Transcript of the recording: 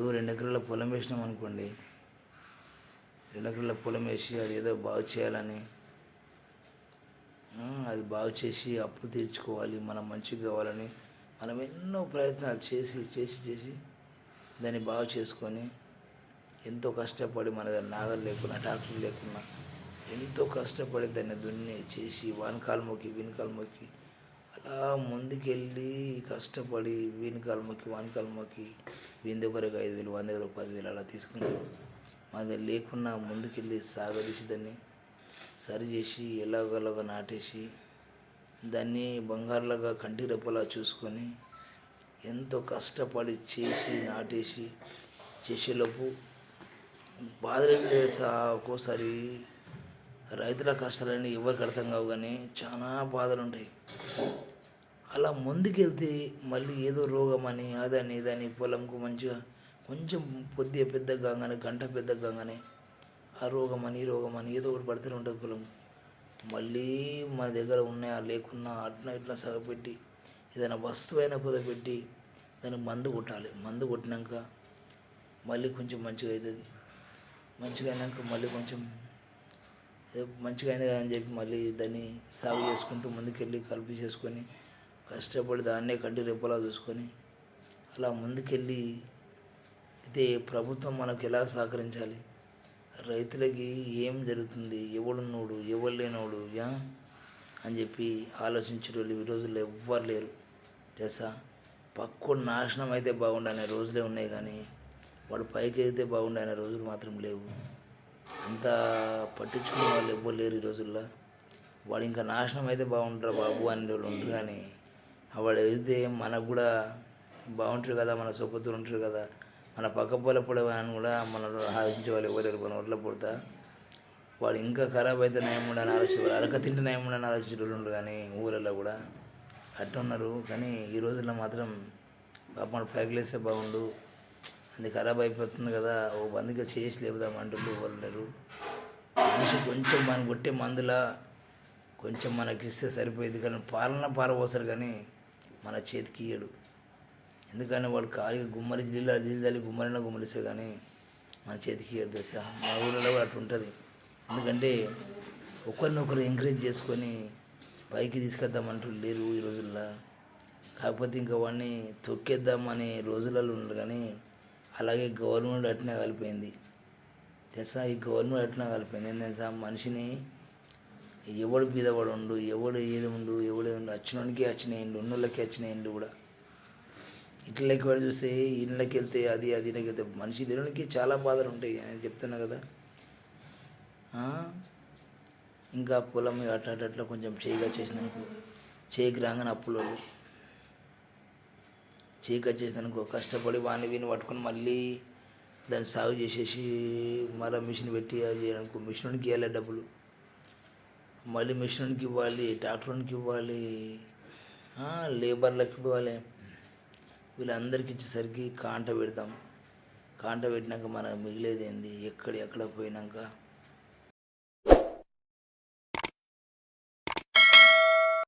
ఇప్పుడు 2 ఎకరాల పొలం వేసినాం అనుకోండి, 2 ఎకరాల పొలం వేసి అది ఏదో బాగు చేయాలని, అది బాగు చేసి అప్పు తీర్చుకోవాలి, మనం మంచిగా కావాలని మనం ఎన్నో ప్రయత్నాలు చేసి చేసి చేసి దాన్ని బాగు చేసుకొని ఎంతో కష్టపడి మన దగ్గర నాగలు లేకున్నా ట్రాక్టర్ లేకున్నా ఎంతో కష్టపడి దాన్ని దున్ని చేసి వానకాలు మొక్కి వీనకాలు మొక్కి అలా ముందుకెళ్ళి కష్టపడి వీనకాలు మొక్కి వానకాలు మొక్కి వీని దగ్గరకు 5,000 వంద దగ్గర 10,000 అలా తీసుకుని మన దగ్గర లేకున్నా ముందుకెళ్ళి సాగదీసి దాన్ని సరి చేసి ఎలాగోలాగా నాటేసి దాన్ని బంగారులాగా కంటి రెప్పలా చూసుకొని ఎంతో కష్టపడి చేసి నాటేసి చేసేలోపు బాధలు ఏం లేదు ఒక్కోసారి రైతుల కష్టాలని ఎవరికి అర్థం కావు, కానీ చాలా బాధలు ఉంటాయి. అలా ముందుకెళ్తే మళ్ళీ ఏదో రోగం అని అదని ఇదని పొలంకు మంచిగా కొంచెం కొద్దిగా పెద్దగా కాగానే గంట పెద్దగా కాగానే ఆ రోగం అని ఈ రోగం అని ఏదో ఒకటి పడుతూనే ఉంటుంది పొలం. మళ్ళీ మన దగ్గర ఉన్నాయా లేకున్నా అట్లా ఇట్లా సగపెట్టి ఏదైనా వస్తువైనా కుదపెట్టి దానికి మందు కొట్టాలి. మందు కొట్టినాక మళ్ళీ కొంచెం మంచిగా అవుతుంది. మంచిగా అయినాక మళ్ళీ కొంచెం మంచిగా అయింది కదా అని చెప్పి మళ్ళీ దాన్ని సాగు చేసుకుంటూ ముందుకెళ్ళి కలిపి చేసుకొని కష్టపడి దాన్నే కంటి రెప్పలా చూసుకొని అలా ముందుకెళ్ళి అయితే ప్రభుత్వం మనకు ఎలా సహకరించాలి, రైతులకి ఏం జరుగుతుంది, ఎవడున్నోడు ఎవరు లేనోడు అని చెప్పి ఆలోచించే వాళ్ళు ఈ రోజుల్లో ఎవ్వరు లేరు తెలుసా. పక్కోడు నాశనం అయితే బాగుండనే రోజులే ఉన్నాయి, కానీ వాడు పైకి అయితే బాగుండనే రోజులు మాత్రం లేవు. అంతా పట్టించుకునే వాళ్ళు ఎవ్వరు లేరు ఈ రోజుల్లో. వాడు ఇంకా నాశనం అయితే బాగుంటారు బాబు అనే వాళ్ళు ఉంటారు, కానీ వాడు అయితే మనకు కూడా బాగుంటారు కదా, మన సొప్పతులు ఉంటారు కదా, మన పక్క పొలపడే అని కూడా మన ఆలోచించే వాళ్ళు ఎవరు మన ఒట్ల పుడతా వాడు ఇంకా ఖరాబ్ అయితే నయం ఉండని ఆలోచించేవాళ్ళు, అడక తింటే నయం ఉండని ఆలోచించే వాళ్ళు ఉండరు, కానీ ఊళ్ళల్లో కూడా అట్లా ఉన్నారు. కానీ ఈ రోజుల్లో మాత్రం పాపం పైకి లేస్తే బాగుండు, అది ఖరాబ్ అయిపోతుంది కదా, ఓ బందిగా చేసి లేపుదాం అంటుళ్ళు వాళ్ళు లేరు. మనిషి కొంచెం మనం కొట్టే మందులా కొంచెం మనకి ఇస్తే సరిపోయింది, కానీ పారపోసారు కానీ మన చేతికి ఇయ్యడు. ఎందుకని వాడు ఖాళీగా గుమ్మరి నీళ్ళు గుమ్మరిస్తే కానీ మన చేతికి ఇయ్యడు తెలుసా. మా ఊళ్ళలో కూడా అట్లా ఉంటుంది. ఎందుకంటే ఒకరినొకరు ఎంకరేజ్ చేసుకొని పైకి తీసుకొద్దామంటూ లేరు ఈ రోజుల్లో. కాకపోతే ఇంకా వాడిని తొక్కేద్దామనే రోజులలో ఉండరు, కానీ అలాగే గవర్నమెంట్ అట్నే కలిపోయింది తెలుసా. ఈ గవర్నమెంట్ అట్నే కలిపోయింది ఏంటంటే మనిషిని ఎవడు బీదవాడు ఉండు, ఎవడు ఏది ఉండు, ఎవడు వచ్చినోనికి వచ్చిన ఇండ్లు, ఉన్నోళ్ళకి వచ్చిన ఇండ్లు కూడా ఇట్లకి వాడు చూస్తే ఇళ్ళకి వెళ్తే అది ఇళ్ళకి వెళ్తే మనిషి లేనికి చాలా బాధలు ఉంటాయి నేను చెప్తున్నా కదా. ఇంకా పొలం అట్లా కొంచెం చేయిగా చేసినందుకు చేయికి రాగానే అప్పులు చేయికి వచ్చేసినందుకు కష్టపడి వాడిని వీని పట్టుకొని మళ్ళీ దాన్ని సాగు చేసేసి మళ్ళీ మిషన్ పెట్టి అది చేయడానికి మిషన్కి ఇవ్వాలి డబ్బులు, మళ్ళీ మిషన్కి ఇవ్వాలి, ట్రాక్టర్కి ఇవ్వాలి, లేబర్లకు ఇవ్వాలి. వీళ్ళందరికీ ఇచ్చేసరికి కాంట పెడతాం. కాంట పెట్టినాక మనకు మిగిలేది ఏంది, ఎక్కడ పోయినాక